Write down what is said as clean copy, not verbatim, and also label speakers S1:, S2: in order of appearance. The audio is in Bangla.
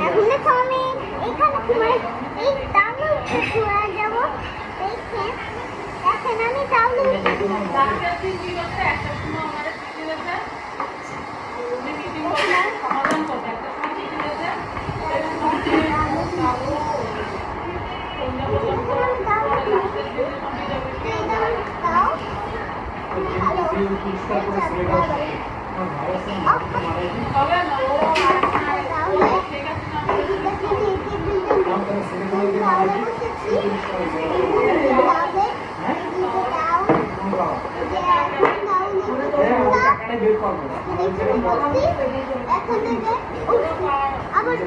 S1: এখন তো আমি এখানে তোমার এই তালু ঘুরে যাব। দেখেন দেখেন আমি তালু আবার